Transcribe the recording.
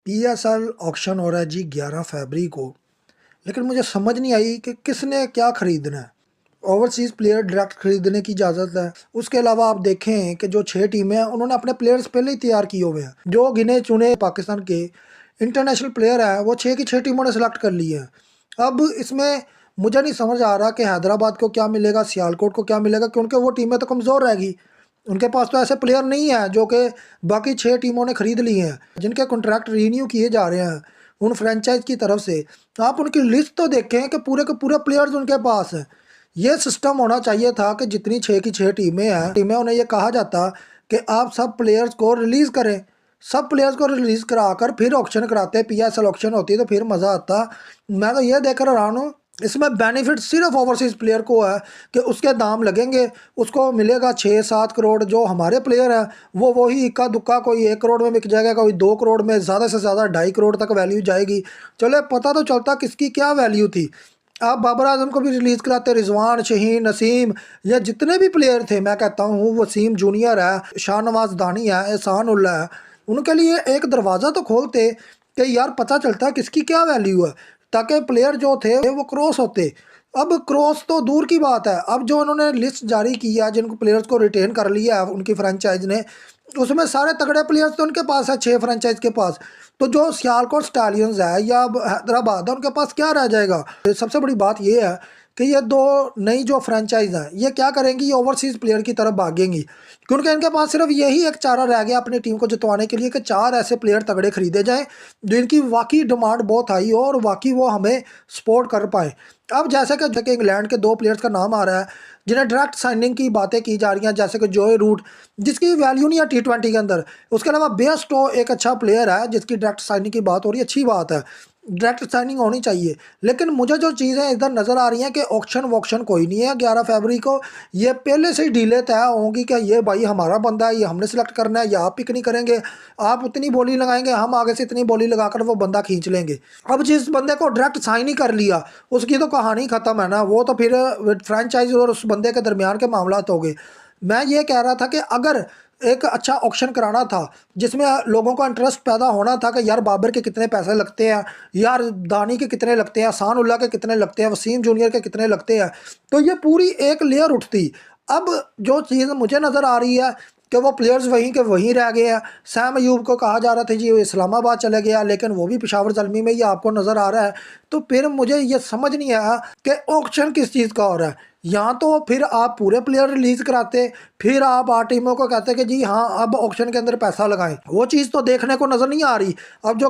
PSL auction हो रहा है जी 11 फरवरी को। लेकिन मुझे समझ नहीं आई कि किसने क्या खरीदना है। ओवरसीज़ प्लेयर डायरेक्ट खरीदने की इजाज़त है। उसके अलावा आप देखें कि जो 6 टीमें हैं उन्होंने अपने प्लेयर्स पहले ही तैयार किए हुए हैं। जो गिने चुने पाकिस्तान के इंटरनेशनल प्लेयर हैं वो 6 की 6 टीमों ने सेलेक्ट कर लिए हैं। अब इसमें मुझे नहीं समझ आ रहा कि हैदराबाद को क्या मिलेगा, सियालकोट को क्या मिलेगा, क्योंकि वो टीमें तो कमज़ोर रहेगी। उनके पास तो ऐसे प्लेयर नहीं है जो कि बाकी 6 टीमों ने खरीद लिए हैं, जिनके कॉन्ट्रैक्ट रीन्यू किए जा रहे हैं उन फ्रेंचाइज की तरफ से। आप उनकी लिस्ट तो देखें कि पूरे के पूरे प्लेयर्स उनके पास हैं। ये सिस्टम होना चाहिए था कि जितनी 6 की 6 टीमें हैं, टीमें उन्हें ये कहा जाता कि आप सब प्लेयर्स को रिलीज़ करें। सब प्लेयर्स को रिलीज़ कराकर फिर ऑक्शन कराते, पीएसएल ऑक्शन होती तो फिर मज़ा आता। मैं तो ये देख रहा हूँ इसमें बेनिफिट सिर्फ ओवरसीज़ प्लेयर को है कि उसके दाम लगेंगे, उसको मिलेगा 6-7 करोड़। जो हमारे प्लेयर हैं वो वही इक्का दुक्का, कोई 1 करोड़ में बिक जाएगा, कोई 2 करोड़ में, ज़्यादा से ज़्यादा 2.5 करोड़ तक वैल्यू जाएगी। चलो पता तो चलता किसकी क्या वैल्यू थी। आप बाबर आजम को भी रिलीज़ कराते, रिजवान, शहीन, नसीम, या जितने भी प्लेयर थे, मैं कहता हूँ वसीम जूनियर है, शाहनवाज दानी है, एहसान उल्ला है, उनके लिए एक दरवाज़ा तो खोलते कि यार पता चलता किसकी क्या वैल्यू है, ताकि प्लेयर जो थे वो क्रॉस होते। अब क्रॉस तो दूर की बात है, अब जो उन्होंने लिस्ट जारी की है जिनको प्लेयर्स को रिटेन कर लिया है उनकी फ्रेंचाइज ने, उसमें सारे तगड़े प्लेयर्स तो उनके पास है 6 फ्रेंचाइज के पास। तो जो सियालकोट स्टालियंस है या अब हैदराबाद है, उनके पास क्या रह जाएगा। सबसे बड़ी बात यह है कि ये दो नई जो फ्रेंचाइज हैं ये क्या करेंगी, ये ओवरसीज़ प्लेयर की तरफ भागेंगी, क्योंकि इनके पास सिर्फ यही एक चारा रह गया अपनी टीम को जितवाने के लिए कि 4 ऐसे प्लेयर तगड़े खरीदे जाएं जिनकी वाकई डिमांड बहुत हाई हो और वाकई वो हमें सपोर्ट कर पाए। अब जैसे कि इंग्लैंड के 2 प्लेयर्स का नाम आ रहा है जिन्हें डायरेक्ट साइनिंग की बातें की जा रही हैं, जैसे कि जोए रूट, जिसकी वैल्यू नहीं है T20 के अंदर। उसके अलावा बेस्टो एक अच्छा प्लेयर है जिसकी डायरेक्ट साइनिंग की बात हो रही है, अच्छी बात है, डायरेक्ट साइनिंग होनी चाहिए। लेकिन मुझे जो चीज़ें इधर नज़र आ रही हैं कि ऑक्शन वॉक्शन कोई नहीं है 11 फरवरी को। ये पहले से ही डीले तय होंगी कि ये भाई हमारा बंदा है, ये हमने सेलेक्ट करना है, या आप पिक नहीं करेंगे, आप उतनी बोली लगाएंगे, हम आगे से इतनी बोली लगाकर वो बंदा खींच लेंगे। अब जिस बंदे को डायरेक्ट साइन ही कर लिया उसकी तो कहानी ख़त्म है ना, वो तो फिर फ्रेंचाइज और उस बंदे के दरमियान के मामला हो गए। मैं ये कह रहा था कि अगर एक अच्छा ऑक्शन कराना था जिसमें लोगों का इंटरेस्ट पैदा होना था कि यार बाबर के कितने पैसे लगते हैं, यार दानी के कितने लगते हैं, एहसान उल्ला के कितने लगते हैं, वसीम जूनियर के कितने लगते हैं, तो ये पूरी एक लेयर उठती। अब जो चीज़ मुझे नज़र आ रही है कि वो प्लेयर्स वहीं के वहीं रह गए हैं। सैम अयूब को कहा जा रहा था जी वो इस्लामाबाद चले गया, लेकिन वो भी पेशावर ज़ल्मी में ही आपको नज़र आ रहा है। तो फिर मुझे ये समझ नहीं आया कि ऑक्शन किस चीज़ का हो रहा है। यहाँ तो फिर आप पूरे प्लेयर रिलीज़ कराते, फिर आप 8 टीमों को कहते कि जी हाँ अब ऑक्शन के अंदर पैसा लगाएं, वो चीज़ तो देखने को नज़र नहीं आ रही। अब जो